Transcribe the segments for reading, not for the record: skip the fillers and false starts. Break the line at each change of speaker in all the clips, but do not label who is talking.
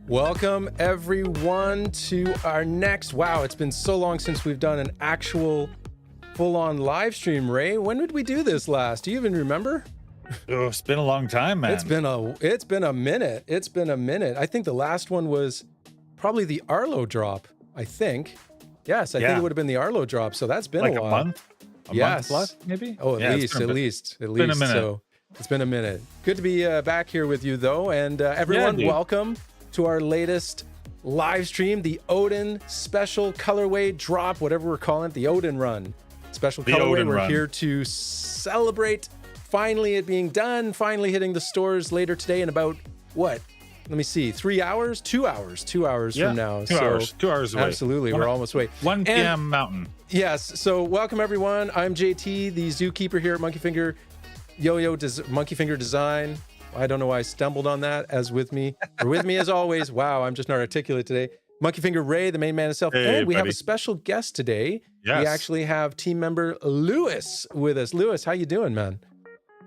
Welcome everyone to our next, wow, it's been so long since we've done an actual full-on live stream, Ray. When did we do this last? Do you even remember?
Oh, it's been a long time, man.
It's been a minute. It's been a minute. I think the last one was probably the Arlo drop, I think. Yes, I think it would have been the Arlo drop. So that's been
like
a while.
month? A month plus, maybe?
Oh, at least.
Been a minute.
So it's been a minute. Good to be back here with you though. And everyone, welcome to our latest live stream, the Odin special colorway drop, whatever we're calling it, the Odin run. Special colorway. We're here to celebrate finally it being done, finally hitting the stores later today in about, what? Let me see, 3 hours? 2 hours. 2 hours from now.
2 hours. 2 hours away.
Absolutely. We're almost away.
1 p.m. Mountain.
Yes. So welcome everyone. I'm JT, the zookeeper here at MonkeyfingeR MonkeyfingeR Design. I don't know why I stumbled on that. As with me as always. Wow, I'm just not articulate today. MonkeyfingeR Ray, the main man himself, and we have a special guest today.
Yes.
We actually have team member Lewis with us. Lewis, how you doing, man?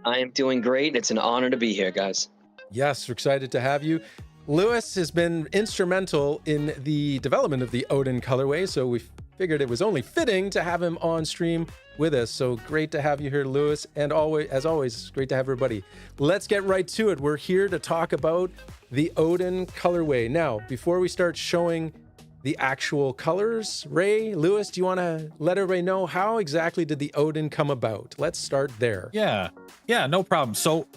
I am doing great. It's an honor to be here, guys.
Yes, we're excited to have you. Lewis has been instrumental in the development of the Odin colorway, so we figured it was only fitting to have him on stream with us. So great to have you here, Lewis. And as always, great to have everybody. Let's get right to it. We're here to talk about the Odin colorway. Now, before we start showing the actual colors, Ray, Lewis, do you want to let everybody know how exactly did the Odin come about? Let's start there.
Yeah, no problem. So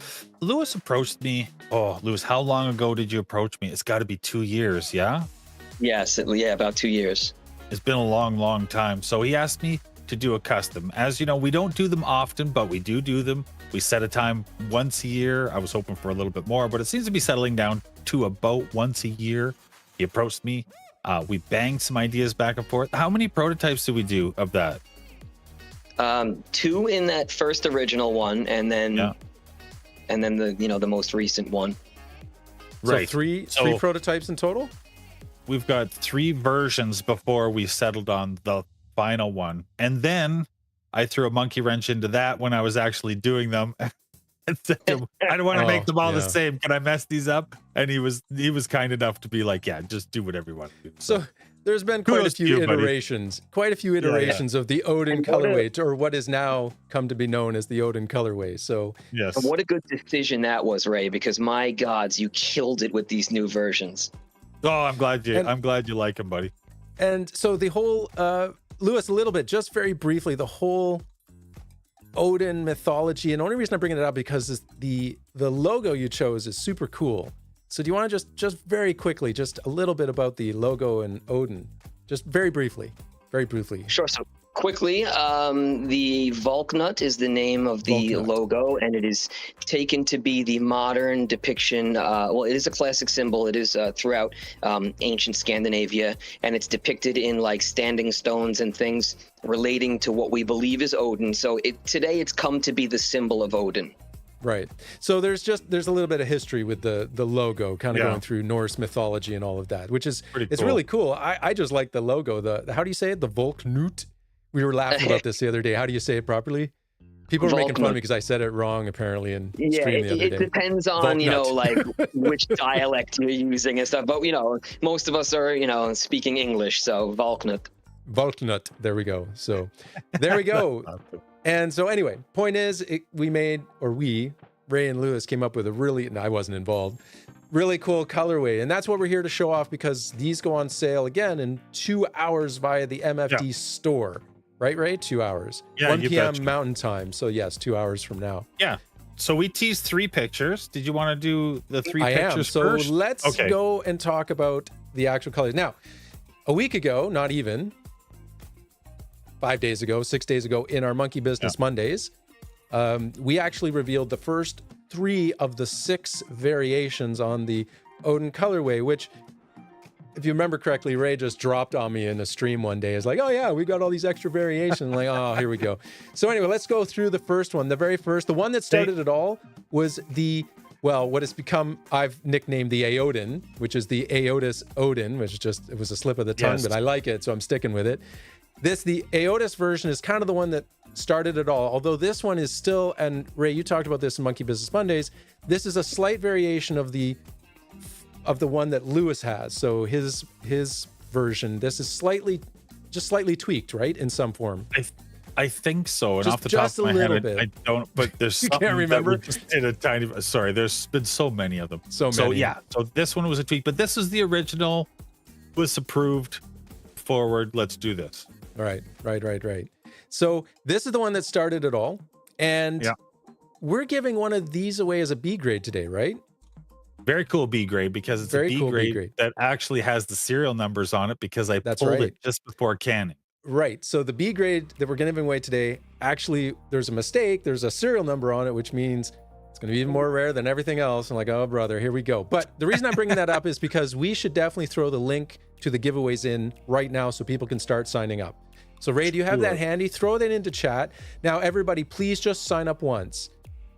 Lewis approached me. Oh, Lewis, how long ago did you approach me? It's got to be 2 years, yeah?
Yes, about 2 years.
It's been a long, long time. So he asked me to do a custom. As you know, we don't do them often, but we do them. We set a time once a year. I was hoping for a little bit more, but it seems to be settling down to about once a year. He approached me. We banged some ideas back and forth. How many prototypes did we do of that?
2 in that first original one, and then the most recent one.
Right. So three prototypes in total?
We've got 3 versions before we settled on the final one. And then I threw a monkey wrench into that when I was actually doing them. And said, I don't want to make them all the same. Can I mess these up? And he was kind enough to be like, yeah, just do whatever you want to do.
So there's been quite a few iterations of the Odin colorway, or what is now come to be known as the Odin colorway. So
yes.
And what a good decision that was, Ray, because my gods, you killed it with these new versions.
Oh, I'm glad you like him, buddy.
And so the whole Lewis, a little bit, just very briefly, the whole Odin mythology, and the only reason I bring it up because the logo you chose is super cool. So do you want to just very quickly, just a little bit about the logo and Odin, just very briefly?
Sure. So quickly, the Volknut is the name of the logo, and it is taken to be the modern depiction. Well, it is a classic symbol. It is throughout ancient Scandinavia, and it's depicted in like standing stones and things relating to what we believe is Odin. So today it's come to be the symbol of Odin.
Right. So there's a little bit of history with the logo, kind of going through Norse mythology and all of that, which is really cool. I just like the logo. The how do you say it? The Volknut. We were laughing about this the other day. How do you say it properly? People were making fun of me because I said it wrong apparently in stream the other day.
It depends on like which dialect you're using and stuff. But most of us are speaking English, so Volknut.
There we go. So there we go. And so anyway, point is, Ray and Lewis came up with a really, and I wasn't involved, really cool colorway. And that's what we're here to show off, because these go on sale again in 2 hours via the MFD store. Right, Ray? 2 hours. 1 p.m. Mountain Time. So yes, 2 hours from now.
Yeah. So we teased 3 pictures. Did you want to do the 3 pictures first?
So let's go and talk about the actual colors. Now, a week ago, not even, 5 days ago, 6 days ago, in our Monkey Business Mondays, we actually revealed the first 3 of the 6 variations on the Odin colorway, which if you remember correctly, Ray just dropped on me in a stream one day. It's like, oh yeah, we got all these extra variations. I'm like, oh, here we go. So anyway, let's go through the first one. The very first, the one that started it all was what has become, I've nicknamed the Odin, which is the Aotis Odin, which is just, it was a slip of the tongue, but I like it, so I'm sticking with it. The Aotis version is kind of the one that started it all, although this one is still, and Ray, you talked about this in Monkey Business Mondays, this is a slight variation of the one that Lewis has. So his version, this is slightly tweaked, right, in some form.
I think so. And
just,
off the top of my head, I don't. But there's
you
something
can't remember.
That we just did a tiny. Sorry, there's been so many of them.
So many.
So yeah. So this one was a tweak, but this is the original. Was approved. Forward. Let's do this.
All right. So this is the one that started it all, and we're giving one of these away as a B grade today, right?
Very cool B grade, because it's
very
a
cool
B grade,
grade
that actually has the serial numbers on it, because I
That's
pulled
right.
it just before canning.
Right. So the B grade that we're giving away today, actually, there's a mistake. There's a serial number on it, which means it's going to be even more rare than everything else. I'm like, oh, brother, here we go. But the reason I'm bringing that up is because we should definitely throw the link to the giveaways in right now so people can start signing up. So Ray, do you have that handy? Throw that into chat. Now, everybody, please just sign up once.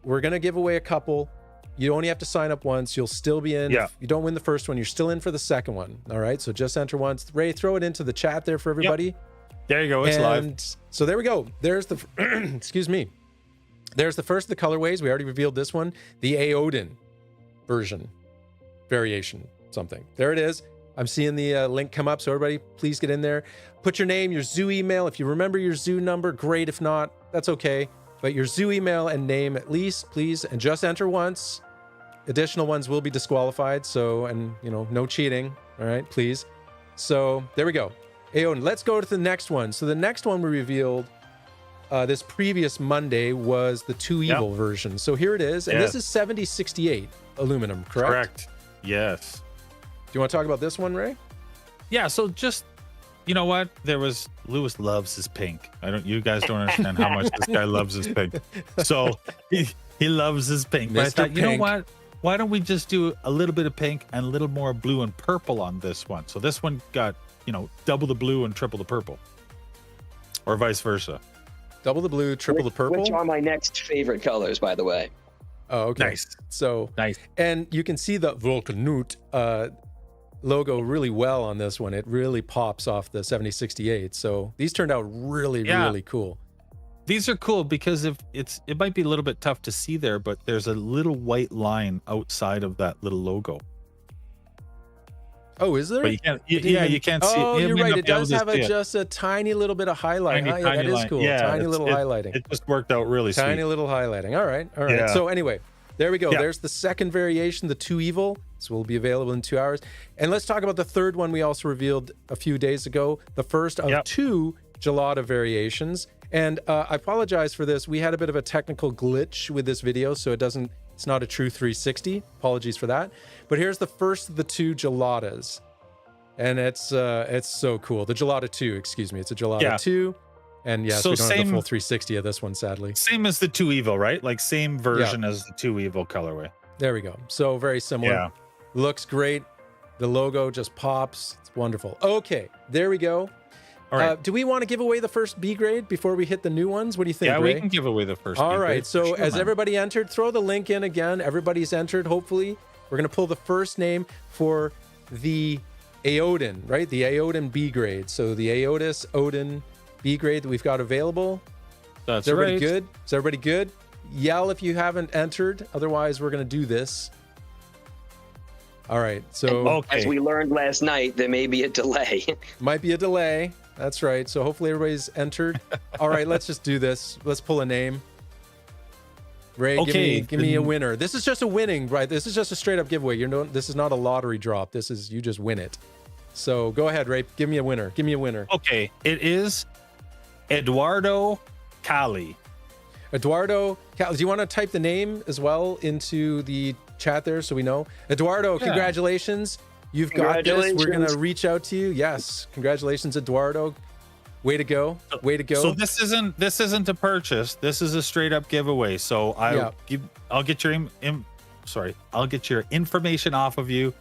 We're going to give away a couple. You only have to sign up once. You'll still be in.
Yeah.
If you don't win the first one, you're still in for the second one. All right. So just enter once. Ray, throw it into the chat there for everybody.
Yep. There you go. It's live.
So there we go. There's the, excuse me. There's the first of the colorways. We already revealed this one, the Odin version, variation, something. There it is. I'm seeing the link come up. So everybody, please get in there. Put your name, your zoo email. If you remember your zoo number, great. If not, that's okay. But your zoo email and name at least, please, and just enter once. Additional ones will be disqualified. So, and you know, no cheating. All right, please. So there we go. Odin, let's go to the next one. So the next one we revealed this previous Monday was the Two Evil version. So here it is. And this is 7068 aluminum, correct?
Correct. Yes.
Do you want to talk about this one, Ray?
Yeah. So just, you know what? Lewis loves his pink. You guys don't understand how much this guy loves his pink. So he loves his pink. But I thought, you know what? Why don't we just do a little bit of pink and a little more blue and purple on this one? So this one got, double the blue and triple the purple, or vice versa.
Double the blue, triple the purple.
Which are my next favorite colors, by the way.
Oh, okay.
Nice.
So
nice. And
you can see the Volkanut logo really well on this one. It really pops off the 7068. So these turned out really, really cool.
These are cool because it might be a little bit tough to see there, but there's a little white line outside of that little logo.
Oh, is there?
But you can't. You can't see.
Oh, you're right. It does have just a tiny little bit of highlight.
Tiny
that is cool.
Yeah,
tiny little highlighting.
It just worked out really
tiny
sweet.
little highlighting. All right.
Yeah.
So anyway, there we go.
Yeah.
There's the second variation, the Two Evil. So will be available in 2 hours. And let's talk about the third one we also revealed a few days ago. The first of two gelada variations. And I apologize for this. We had a bit of a technical glitch with this video, so it's not a true 360. Apologies for that. But here's the first of the two geladas. And it's so cool. The gelada 2, excuse me. It's a gelada 2. And yes, so we don't have the full 360 of this one, sadly.
Same as the Two Evil, right? Like same version as the Two Evil colorway.
There we go. So very similar.
Yeah.
Looks great. The logo just pops. It's wonderful. Okay, there we go.
All right.
Do we want to give away the first B grade before we hit the new ones? What do you think, Ray?
We can give away the first
All
B grade.
right. So as everybody entered, throw the link in again. Everybody's entered, hopefully. We're going to pull the first name for the Odin, right? The Odin B grade. So the Aotis Odin B grade that we've got available.
That's
Is everybody
right.
good? Is everybody good? Yell if you haven't entered. Otherwise, we're going to do this. All right. So
as we learned last night, there may be a delay.
Might be a delay. That's right. So hopefully everybody's entered. All right, let's just do this. Let's pull a name. Ray, give me a winner. This is just a winning, right? This is just a straight up giveaway. This is not a lottery drop. This is you just win it. So go ahead, Ray. Give me a winner. Give me a winner.
Okay, it is Eduardo Cali.
Eduardo Cali. Do you want to type the name as well into the chat there so we know? Eduardo, congratulations. You've got this. We're going to reach out to you. Yes. Congratulations, Eduardo. Way to go. Way to go.
So this isn't a purchase. This is a straight up giveaway. So I'll get your information off of you.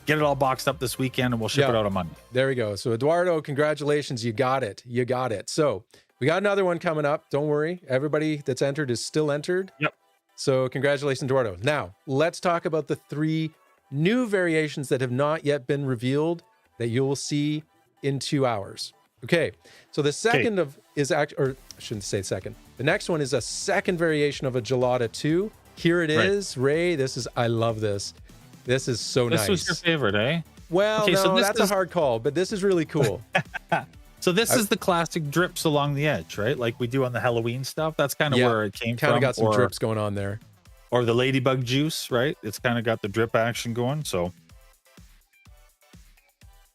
get it all boxed up this weekend, and we'll ship it out on Monday.
There we go. So Eduardo, congratulations. You got it. You got it. So we got another one coming up. Don't worry. Everybody that's entered is still entered.
Yep.
So congratulations, Eduardo. Now, let's talk about the 3 new variations that have not yet been revealed that you will see in 2 hours. Okay. So the second is actually, or I shouldn't say second. The next one is a second variation of a Gelada 2. Here it is. Ray, I love this. This is so nice.
This was your favorite, eh?
Well,
okay,
no,
so
that's a hard call, but this is really cool.
So this is the classic drips along the edge, right? Like we do on the Halloween stuff. That's kind of where it came from.
Kind of got some drips going on there.
Or the ladybug juice, right? It's kind of got the drip action going. So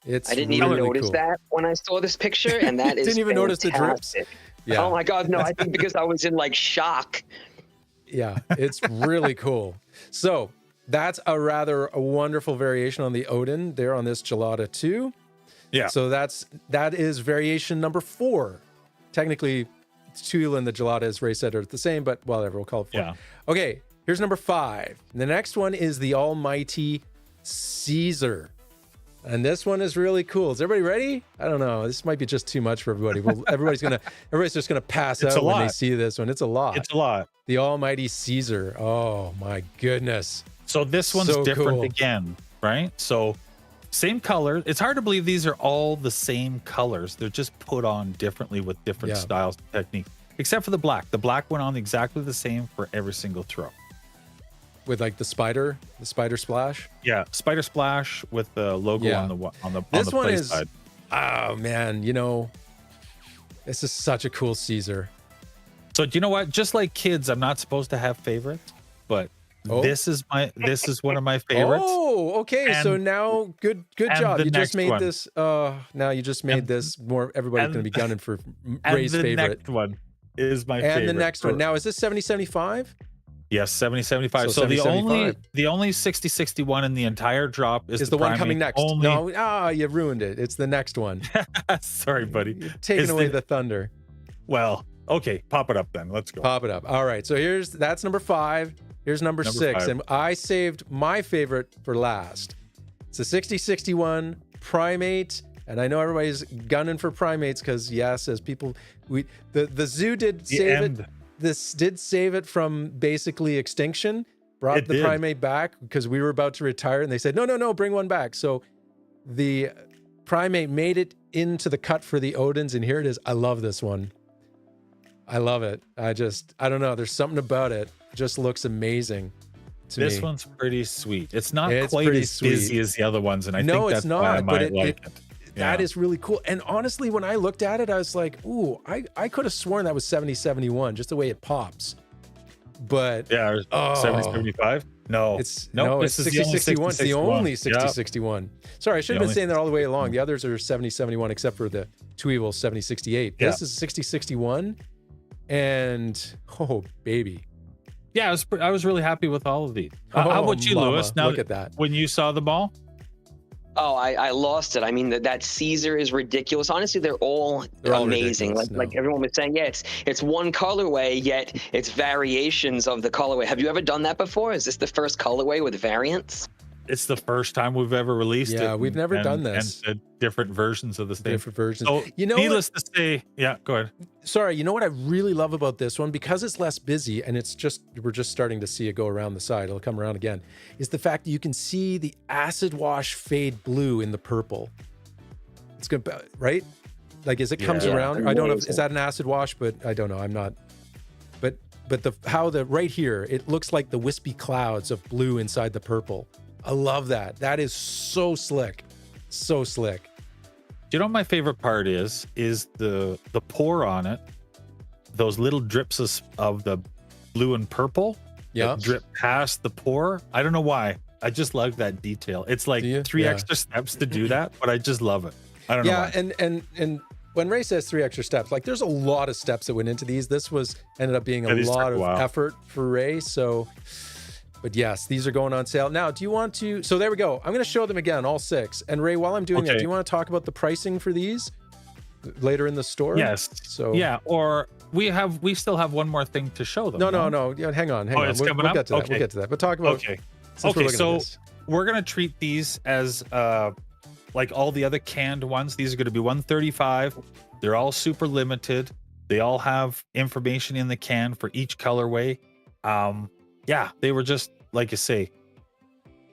I didn't even notice that when I saw this picture, and that is
didn't even notice the drips.
Yeah. Oh my God, no! I think because I was in like shock.
Yeah, it's really cool. So that's a wonderful variation on the Odin there on this Gelada 2.
Yeah.
So that is variation number 4. Technically, Tuil and the Gelada, as Ray said, are the same, but whatever, we'll call it 4.
Yeah.
Okay, here's number 5. The next one is the almighty Caesar. And this one is really cool. Is everybody ready? I don't know. This might be just too much for everybody. Well, everybody's just gonna pass out when they see this one. It's a lot.
It's a lot.
The almighty Caesar. Oh my goodness.
So this one's different again, right? So same color. It's hard to believe these are all the same colors. They're just put on differently with different styles and technique, except for the black. The black went on exactly the same for every single throw.
With like the spider splash.
Yeah, spider splash with the logo on the
this one
play
is
side.
Oh man, this is such a cool Caesar.
So do you know what? Just like kids, I'm not supposed to have favorites, but this is one of my favorites.
Oh, okay. So now good job. You just made this now you just made this more, everybody's gonna be gunning for Ray's favorite.
The next one is my favorite.
And the next one. Now is this 7075?
Yes, 7075. So the only 6061 in the entire drop is
the one coming next. No, you ruined it. It's the next one.
Sorry, buddy.
You're taking away the thunder.
Well, okay, pop it up then. Let's go.
Pop it up. All right. So that's number 5. Here's number 6.
5.
And I saved my favorite for last. It's a 6061 Primate. And I know everybody's gunning for Primates because, yes, as people, the zoo did save it. This did save it from basically extinction, brought the Primate back because we were about to retire, and they said, no, bring one back. So the Primate made it into the cut for the Odins, and here it is. I love this one. I love it. I don't know. There's something about it. It just looks amazing to me.
This one's pretty sweet. It's not quite as busy as the other ones, and I think that's why I might like it.
That is really cool. And honestly, when I looked at it, I was like, ooh, I could have sworn that was 7071, just the way it pops. But
7075? No.
It's 6061. It's the only 6061. Sorry, I should have been saying that all the way along. The others are 7071, except for the Two Evils 7068. This is 6061. And oh baby.
Yeah, I was really happy with all of these. How about you, Lewis? Now
look at that.
When you saw the ball?
Oh, I lost it. I mean, that Caesar is ridiculous. Honestly, they're all amazing. Like everyone was saying, it's one colorway, yet it's variations of the colorway. Have you ever done that before? Is this the first colorway with variants?
It's the first time we've ever released it.
Yeah, we've never done this.
And different versions of the same.
Different versions.
So, needless to say, go ahead.
Sorry, you know what I really love about this one, because it's less busy and we're just starting to see it go around the side. It'll come around again. Is the fact that you can see the acid wash fade blue in the purple. It's good, right? Like as it comes around. I don't know. Is that an acid wash? But I don't know. I'm not. But right here, it looks like the wispy clouds of blue inside the purple. I love that. That is so slick. So slick.
Do you know what my favorite part is the pour on it, those little drips of the blue and purple that drip past the pour. I don't know why. I just love that detail. It's like 3 extra steps to do that, but I just love it. I don't know why. And when Ray says 3 extra steps, like there's a lot of steps that went into these. This ended up being a lot of effort for Ray. So, but yes, these are going on sale. Now, do you want to, so there we go. I'm going to show them again, all 6. And Ray, while I'm doing that, do you want to talk about the pricing for these later in the store? Yes. So or we still have one more thing to show them.
No. Yeah, hang on.
It's coming up?
We'll get to that. We'll get to that. But talk about.
Okay. So we're gonna treat these as like all the other canned ones. These are gonna be 135. They're all super limited. They all have information in the can for each colorway. Yeah, they were just, like you say,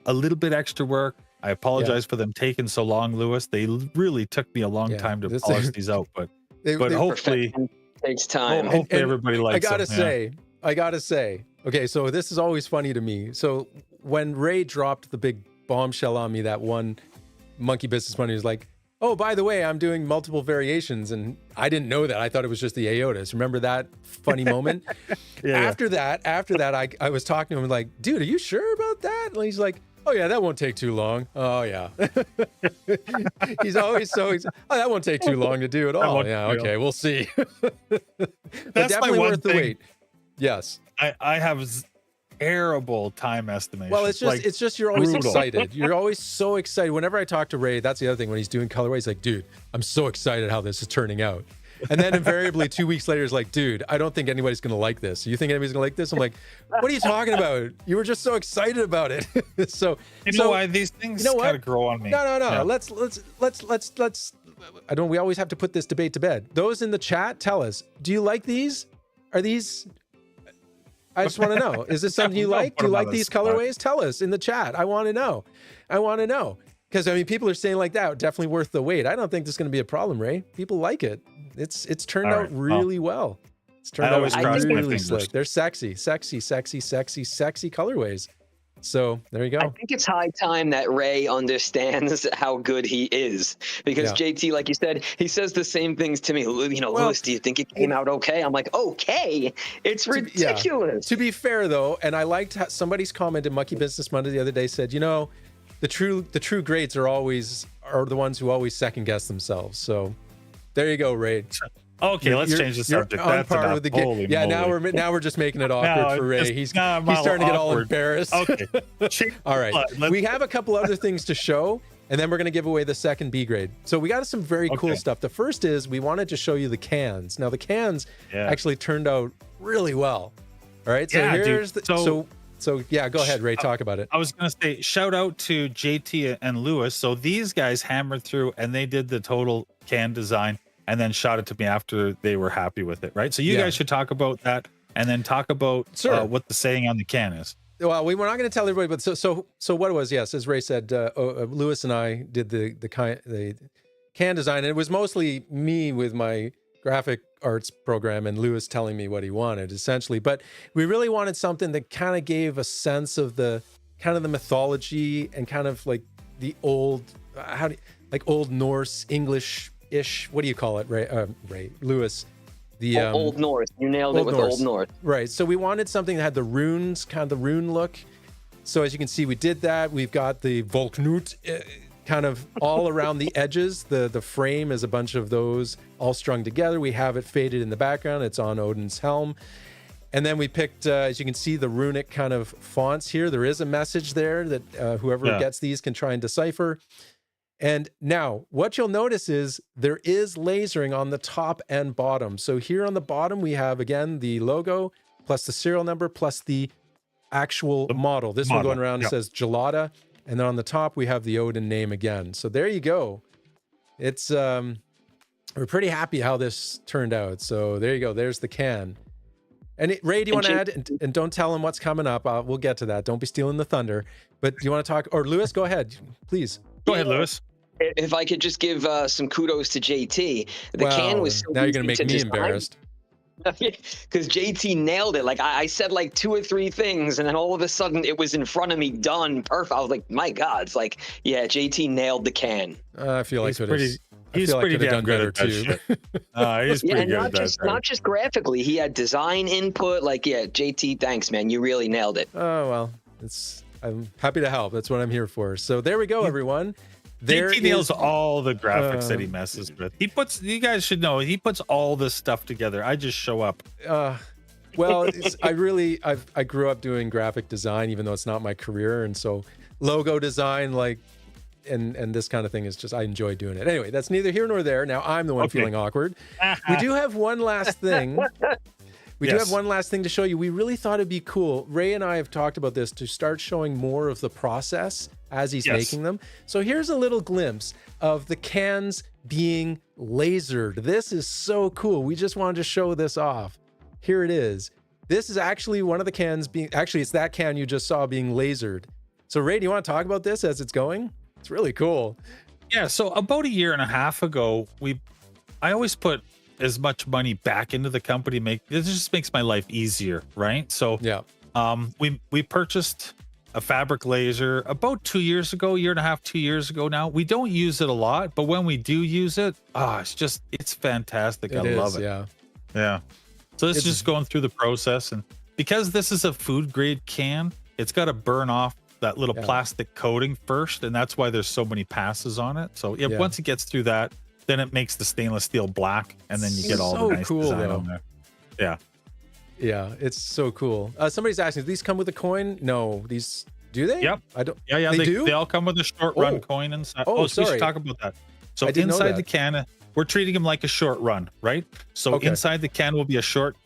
a little bit extra work. I apologize for them taking so long, Lewis. They really took me a long time to polish these out, but hopefully
takes time.
Hopefully everybody likes them.
I gotta say, okay, so this is always funny to me. So when Ray dropped the big bombshell on me, that one Monkey Business Money was like, oh, by the way, I'm doing multiple variations, and I didn't know that. I thought it was just the aortas. Remember that funny moment? After that, I was talking to him like, dude, are you sure about that? And he's like, oh yeah, that won't take too long. Oh yeah. He's always oh, that won't take too long to do at all. Yeah, okay, we'll see. But
that's
definitely
my one
worth the
thing.
wait. Yes.
I have terrible time estimation.
Well, it's just you're always
brutal.
excited. You're always so excited. Whenever I talk to Ray, that's the other thing. When he's doing colorways, he's like, dude, I'm so excited how this is turning out. And then invariably 2 weeks later, he's like, dude, I don't think anybody's going to like this. You think anybody's going to like this? I'm like, what are you talking about? You were just so excited about it. so
you know why these things kind of grow on me.
No.
Yeah.
Let's we always have to put this debate to bed. Those in the chat, tell us, do you like these? Are these, I just want to know, is this something you like? Do you like these colorways? Tell us in the chat. I want to know. Because I mean, people are saying like that, definitely worth the wait. I don't think this is going to be a problem, Ray. People like it. It's turned out really well. It's turned out really slick. They're sexy colorways. So there you go.
I think it's high time that Ray understands how good he is, because JT, like you said, he says the same things to me. You know, Lewis, do you think it came out okay? I'm like, okay, it's ridiculous.
To be fair though, and I liked how somebody's comment in Monkey Business Monday the other day said, you know, the true grades are the ones who always second guess themselves. So there you go, Ray.
Okay, let's change the subject.
On par with the game. Yeah, now we're just making it awkward for Ray. He's starting to get all embarrassed.
Okay.
All right. We have a couple other things to show, and then we're going to give away the second B grade. So we got some very cool stuff. The first is we wanted to show you the cans. Now the cans actually turned out really well. All right. So here's So yeah, go ahead, Ray. Talk about it.
I was going to say, shout out to JT and Lewis. So these guys hammered through and they did the total can design and then shot it to me after they were happy with it, right? So you guys should talk about that and then talk about what the saying on the can is.
Well, we're not going to tell everybody, but so what it was, yes, as Ray said, Lewis and I did the can design, and it was mostly me with my graphic arts program and Lewis telling me what he wanted, essentially. But we really wanted something that kind of gave a sense of the kind of the mythology and kind of like the old, Old Norse, English-ish. What do you call it, Ray? Lewis? The
Old Norse. You nailed it with Old Norse.
Right. So we wanted something that had the runes, kind of the rune look. So as you can see, we did that. We've got the Volknut kind of all around the edges. The frame is a bunch of those all strung together. We have it faded in the background. It's on Odin's helm. And then we picked, as you can see, the runic kind of fonts here. There is a message there that whoever gets these can try and decipher. And now what you'll notice is there is lasering on the top and bottom. So here on the bottom, we have, again, the logo plus the serial number plus the actual model. This one going around says Gelada. And then on the top, we have the Odin name again. So there you go. It's, we're pretty happy how this turned out. So there you go. There's the can. And Ray, do you want to add? And don't tell him what's coming up. We'll get to that. Don't be stealing the thunder. But do you want to talk? Or Lewis, go ahead, please.
Go ahead, Lewis.
If I could just give some kudos to JT. The can was so
now you're going to make me embarrassed.
Because JT nailed it. Like I said like 2 or 3 things, and then all of a sudden it was in front of me, done, perfect. I was like, my God, it's like, yeah, JT nailed the can.
I feel like
he's pretty damn good at
too.
He's pretty good at that.
Not just graphically, he had design input. Like, yeah, JT, thanks, man, you really nailed it.
Oh well, I'm happy to help. That's what I'm here for. So there we go, everyone.
JT nails all the graphics that he messes with. You guys should know, he puts all this stuff together. I just show up.
Well, I grew up doing graphic design, even though it's not my career. And so logo design, and this kind of thing is just, I enjoy doing it. Anyway, that's neither here nor there. Now I'm the one feeling awkward. We do have one last thing. We do have one last thing to show you. We really thought it'd be cool. Ray and I have talked about this, to start showing more of the process as he's
Yes.
making them. So here's a little glimpse of the cans being lasered. This is so cool. We just wanted to show this off. Here it is. This is actually one of the cans being, actually it's that can you just saw being lasered. So Ray, do you want to talk about this as it's going? It's really cool.
Yeah, so about a year and a half ago, I always put as much money back into the company. This just makes my life easier, right? So
Yeah.
we purchased a fabric laser about 2 years ago, year and a half, 2 years ago now. We don't use it a lot, but when we do use it, it's fantastic. I love it.
Yeah.
Yeah. So it's just going through the process, and because this is a food grade can, it's got to burn off that little plastic coating first, and that's why there's so many passes on it. So once it gets through that, then it makes the stainless steel black, and then you get all the nice design on there. Yeah.
Yeah, it's so cool. Somebody's asking, do these come with a coin? No, these do they?
Yep.
I don't.
Yeah,
They do?
They all come with a short run coin inside.
Oh,
So we
sorry.
should talk about that. So
I didn't know
inside
that.
the can, we're treating them like a short run, right? So
Okay.
inside the can will be a short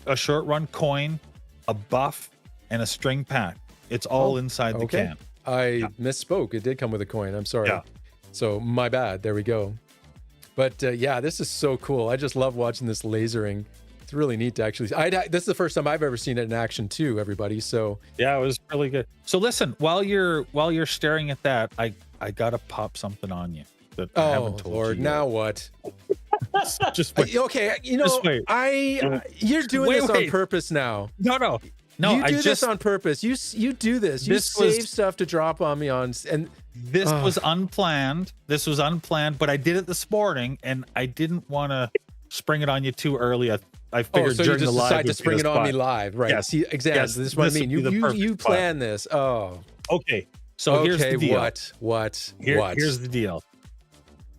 run coin, a buff, and a string pack. It's all inside the can.
I misspoke. It did come with a coin. I'm sorry.
Yeah.
So my bad. There we go. But yeah, this is so cool. I just love watching this lasering. It's really neat to actually. This is the first time I've ever seen it in action too, everybody. So
Yeah, it was really good. So listen, while you're staring at that, I gotta pop something on you that I haven't told
Lord,
you
now
yet.
what?
Just wait.
Okay, you know,
Just wait.
you're doing
Wait,
this on
wait.
purpose now.
No.
You do this on purpose. You do this. You
This was-
save stuff to drop on me and
This was unplanned. This was unplanned, but I did it this morning, and I didn't want to spring it on you too early. I figured
so you
during
just
the live
decide to
would be
spring
the
it on me
spot.
live, right?
Yes.
See, exactly.
Yes,
This is what I
this
mean.
would be the
You
perfect spot.
plan this. Oh,
Okay, so here's the deal.
What?
Here's the deal.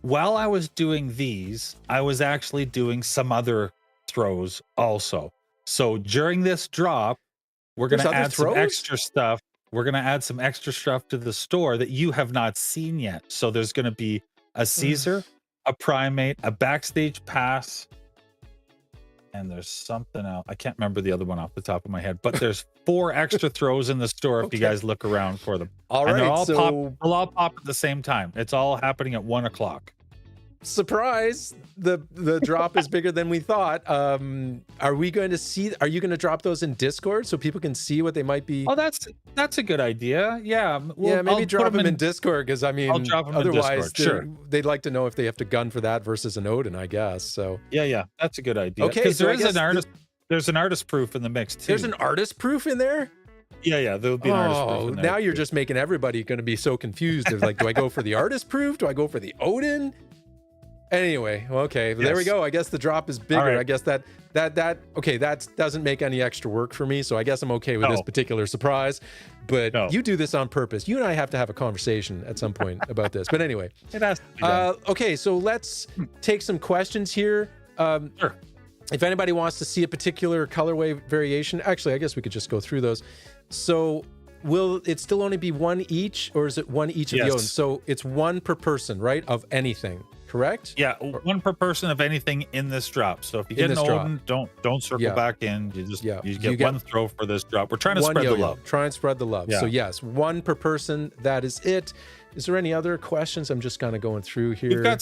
While I was doing these, I was actually doing some other throws also. So during this drop, we're going
There's
to
other
add some
throws?
extra stuff. We're going to add some extra stuff to the store that you have not seen yet. So there's going to be a Caesar, a primate, a backstage pass, and there's something else. I can't remember the other one off the top of my head, but there's 4 extra throws in the store if you guys look around for them.
All
And
right,
they'll all
so
they'll all pop at the same time. It's all happening at 1 o'clock.
surprise, the drop is bigger than we thought. Are we going to see? Are you going to drop those in Discord so people can see what they might be?
Oh, that's a good idea. Yeah.
Yeah, maybe
I'll
drop
put
them in Discord because I mean,
I'll drop 'em in
otherwise
Discord, sure.
they'd like to know if they have to gun for that versus an Odin, I guess. So
Yeah, that's a good idea.
Okay,
because
so I
there is
guess
an artist. There's an artist proof in the mix too.
there's an artist proof in there.
Yeah. There'll be an artist proof in there.
Now you're just making everybody going to be so confused. Of like, do I go for the artist proof? Do I go for the Odin? Anyway, okay, there we
Yes.
go. I guess the drop is bigger.
All right.
I guess that doesn't make any extra work for me. So I guess I'm okay with this
No.
particular surprise. But
No.
you do this on purpose. You and I have to have a conversation at some point about this. But anyway,
It has to be done.
okay, so let's take some questions here.
Sure.
If anybody wants to see a particular colorway variation, actually, I guess we could just go through those. So will it still only be one each, or is it one each of the
Yes.
Odins? So it's one per person, right? Of anything, correct?
Yeah, 1 per person of anything in this drop. So if you
In
get an
this drop.
Odin, don't circle
Yeah.
back in. You just
Yeah.
you
You
get
get
one throw for this drop. We're trying to
One
spread the
yo-yo.
love.
Try and spread the love.
Yeah.
So yes, one per person. That is it. Is there any other questions? I'm just kind of going through here.
We've got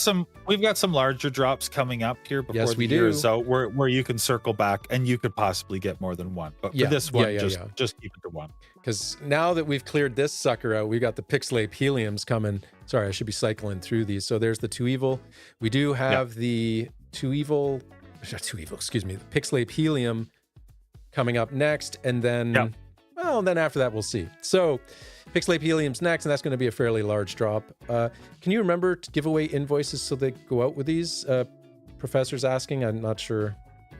some larger drops coming up here before
Yes,
the
we
year
do.
is out where you can circle back and you could possibly get more than one. But
Yeah,
for this one,
yeah.
just keep it to one.
Because now that we've cleared this sucker out, we got the Pixelape Heliums coming. Sorry, I should be cycling through these. So there's the Two Evil. We do have the the Pixelape Helium coming up next. And then, well, then after that, we'll see. So Pixelape Helium's next, and that's going to be a fairly large drop. Can you remember to give away invoices so they go out with these? Professor's asking. I'm not sure.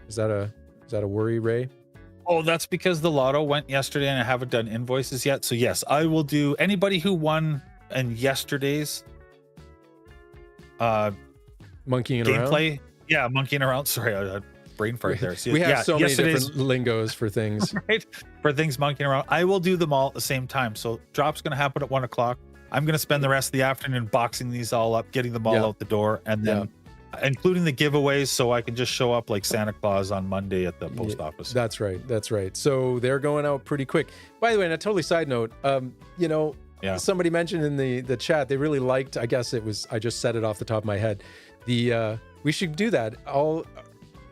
Is that a worry, Ray?
Oh, that's because the lotto went yesterday and I haven't done invoices yet. So yes, I will do anybody who won in yesterday's
Monkeying around.
gameplay. Yeah, monkeying around. Sorry, I brain fart there. So,
We have
yeah,
so many
yesterday's-
different lingos for things.
right? For things monkeying around. I will do them all at the same time. So drop's going to happen at 1 o'clock. I'm going to spend the rest of the afternoon boxing these all up, getting them all
Yeah.
out the door, and then including the giveaways so I can just show up like Santa Claus on Monday at the post office.
That's right. So they're going out pretty quick. By the way, and a totally side note,
Yeah.
Somebody mentioned in the chat they really liked. I guess it was. I just said it off the top of my head. We should do that.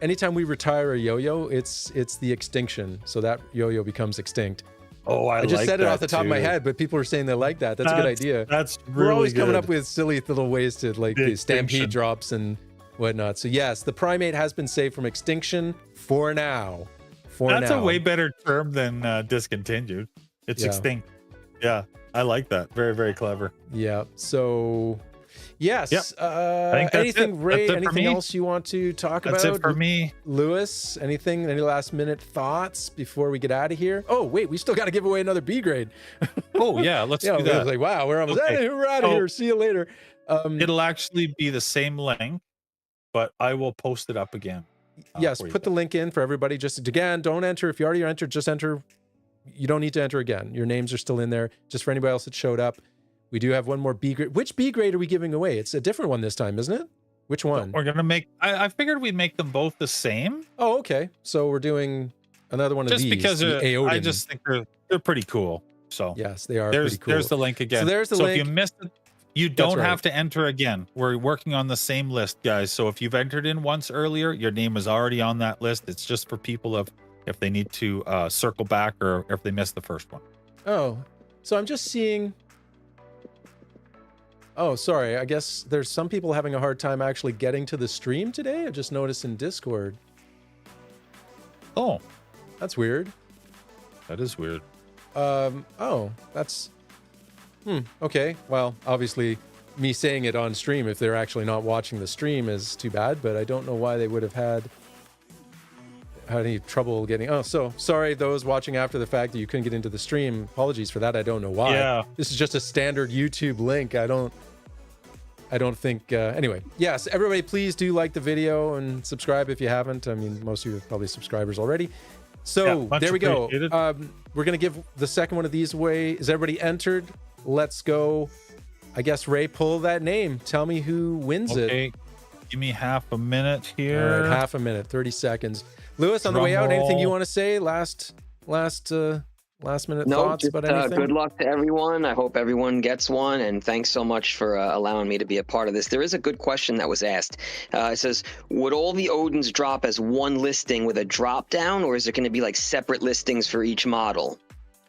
Anytime we retire a yo-yo, it's the extinction. So that yo-yo becomes extinct.
Oh, I
just
like
said it
that
off the top of my
too.
head, but people are saying they like that. That's a good idea.
That's really
We're always coming
good.
up with silly little ways to like
The
the stampede
extinction.
drops and whatnot. So yes, the primate has been saved from extinction for now.
That's a way better term than discontinued. It's
Yeah.
extinct. Yeah, I like that. Very, very clever.
Yeah. So yes.
Yep. I think that's
anything,
it.
Ray?
That's it for
Anything
me.
else you want to talk
That's
about?
it for me.
Lewis, anything? Any last minute thoughts before we get out of here? Oh wait, we still got to give away another B grade.
Oh yeah, let's
Yeah,
do
I
that.
was like, wow, we're almost
Okay.
we're out of
So-
here. See you later.
It'll actually be the same link, but I will post it up again.
Yes,
for you
put the
guys.
link in for everybody. Just again, don't enter. If you already entered, just enter. You don't need to enter again. Your names are still in there. Just for anybody else that showed up. We do have one more B grade. Which B grade are we giving away? It's a different one this time, isn't it? Which one?
We're gonna make. I figured we'd make them both the same,
Oh, okay. So we're doing another one of
just
these.
because
the
I
Odin.
just think they're pretty cool. So
Yes, they are
there's
pretty cool.
there's the link again.
So there's the
If
link.
you missed it, you don't
right.
have to enter again. We're working on the same list, guys. So if you've entered in once earlier, your name is already on that list. It's just for people if they need to circle back or if they missed the first one.
Oh, so I'm just seeing. Oh, sorry. I guess there's some people having a hard time actually getting to the stream today. I just noticed in Discord.
Oh,
That's weird.
that is weird.
Oh, that's. Okay. Well, obviously, me saying it on stream, if they're actually not watching the stream, is too bad. But I don't know why they would have had any trouble getting. Oh, so sorry, those watching after the fact that you couldn't get into the stream. Apologies for that. I don't know why.
Yeah.
This is just a standard YouTube link. I don't think. Anyway, yes, everybody, please do like the video and subscribe if you haven't. I mean, most of you are probably subscribers already. So
Yeah, much
there we go.
appreciated.
We're gonna give the second one of these away. Is everybody entered? Let's go. I guess Ray, pull that name. Tell me who wins it.
Okay, give me half a minute
All
here.
right, half a minute, 30 seconds. Lewis, on the
Drum
way out, anything you
roll.
want to say? Last minute
No,
thoughts
just
about anything?
good luck to everyone. I hope everyone gets one, and thanks so much for allowing me to be a part of this. There is a good question that was asked. It says, would all the Odins drop as one listing with a drop down, or is it going to be like separate listings for each model?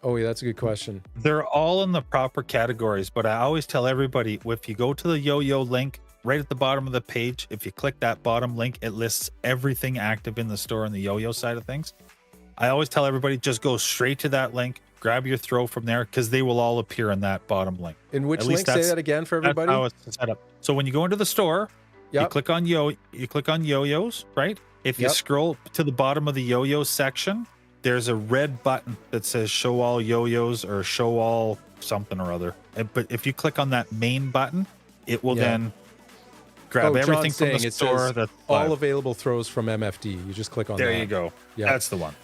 Oh, yeah, that's a good question.
They're all in the proper categories, but I always tell everybody, if you go to the yo-yo link right at the bottom of the page, if you click that bottom link, it lists everything active in the store on the yo-yo side of things. I always tell everybody, just go straight to that link, grab your throw from there, because they will all appear in that bottom link.
In which
At
link?
least
Say
that's-
that again for
That's
everybody.
how it's set up. So when you go into the store, you
Yep.
click on yo-yos, right? If you
Yep.
scroll to the bottom of the yo-yo section, there's a red button that says show all yo-yos or show all something or other. But if you click on that main button, it will
Yeah.
then grab
John's
everything from
saying
the
it
store.
says
That's
all
live.
available throws from MFD. You just click on
There
that.
you go.
Yeah.
That's the one.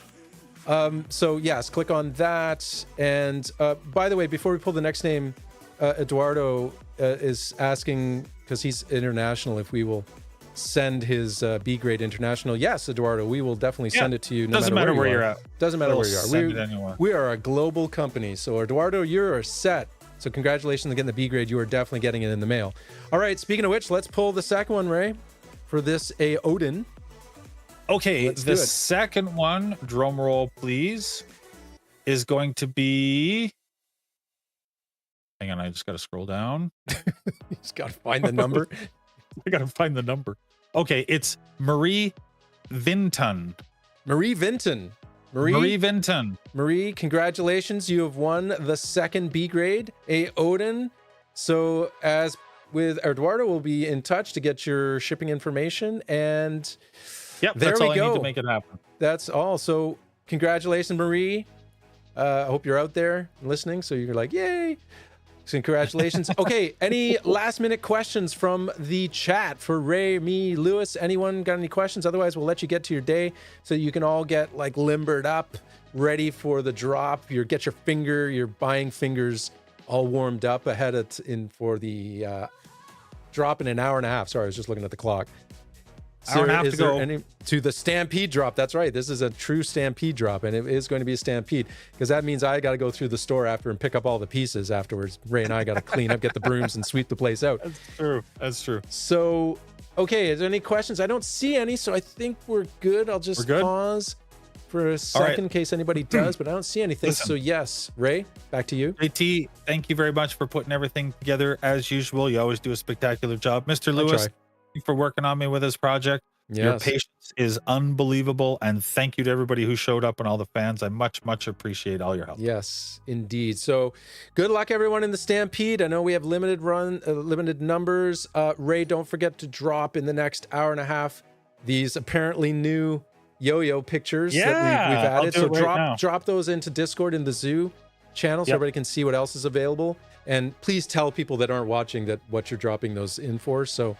So yes, click on that. And by the way, before we pull the next name, Eduardo is asking, because he's international, if we will send his B-grade international. Yes, Eduardo, we will definitely send it to you. No
Doesn't matter where
you
you're
are.
at.
Doesn't matter
We'll
where you are.
send it anywhere.
We are a global company. So Eduardo, you're set. So congratulations on getting the B-grade. You are definitely getting it in the mail. All right, speaking of which, let's pull the second one, Ray, for this Odin.
Okay,
Let's
the
do it.
second one, drum roll please, is going to be... Hang on, I just got to scroll down.
You just got to find the number.
I gotta find the number. Okay, it's Marie Vinton.
Marie Vinton.
Marie Vinton.
Marie, congratulations. You have won the second B grade, Odin. So as with Eduardo, we'll be in touch to get your shipping information. And
Yep,
there
that's
we
all I
go.
need to make it happen.
That's all. So congratulations, Marie. I hope you're out there listening. So you're like, yay. So congratulations. Okay, any last minute questions from the chat for Ray, me, Lewis? Anyone got any questions? Otherwise, we'll let you get to your day so you can all get like limbered up, ready for the drop. Get your buying fingers all warmed up ahead for the drop in an hour and a half. Sorry, I was just looking at the clock.
hour and a half to go.
Any to the stampede drop? That's right. This is a true stampede drop, and it is going to be a stampede because that means I got to go through the store after and pick up all the pieces afterwards. Ray and I got to clean up, get the brooms, and sweep the place out.
That's true. That's true.
So, okay, is there any questions? I don't see any, so I think we're good. I'll just pause for a second in case anybody does, but I don't see anything.
Listen.
So yes, Ray, back to you.
JT, thank you very much for putting everything together as usual. You always do a spectacular job. Mr. Lewis, thank you for working on me with this project.
Yes.
Your patience is unbelievable, and thank you to everybody who showed up and all the fans. I much appreciate all your help.
Yes, indeed. So good luck everyone in the stampede. I know we have limited numbers. Ray, don't forget to drop in the next hour and a half these apparently new yo-yo pictures that we've added. So drop those into Discord in the zoo channel so everybody can see what else is available. And please tell people that aren't watching that what you're dropping those in for. So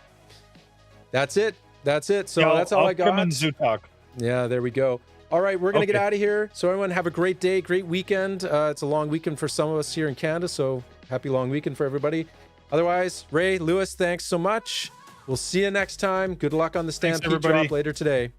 that's it. So that's all I got.
Come in Zoo Talk.
Yeah, there we go. All right, we're going to get out of here. So everyone have a great day, great weekend. It's a long weekend for some of us here in Canada, so happy long weekend for everybody. Otherwise, Ray, Lewis, thanks so much. We'll see you next time. Good luck on the Stampede drop later today.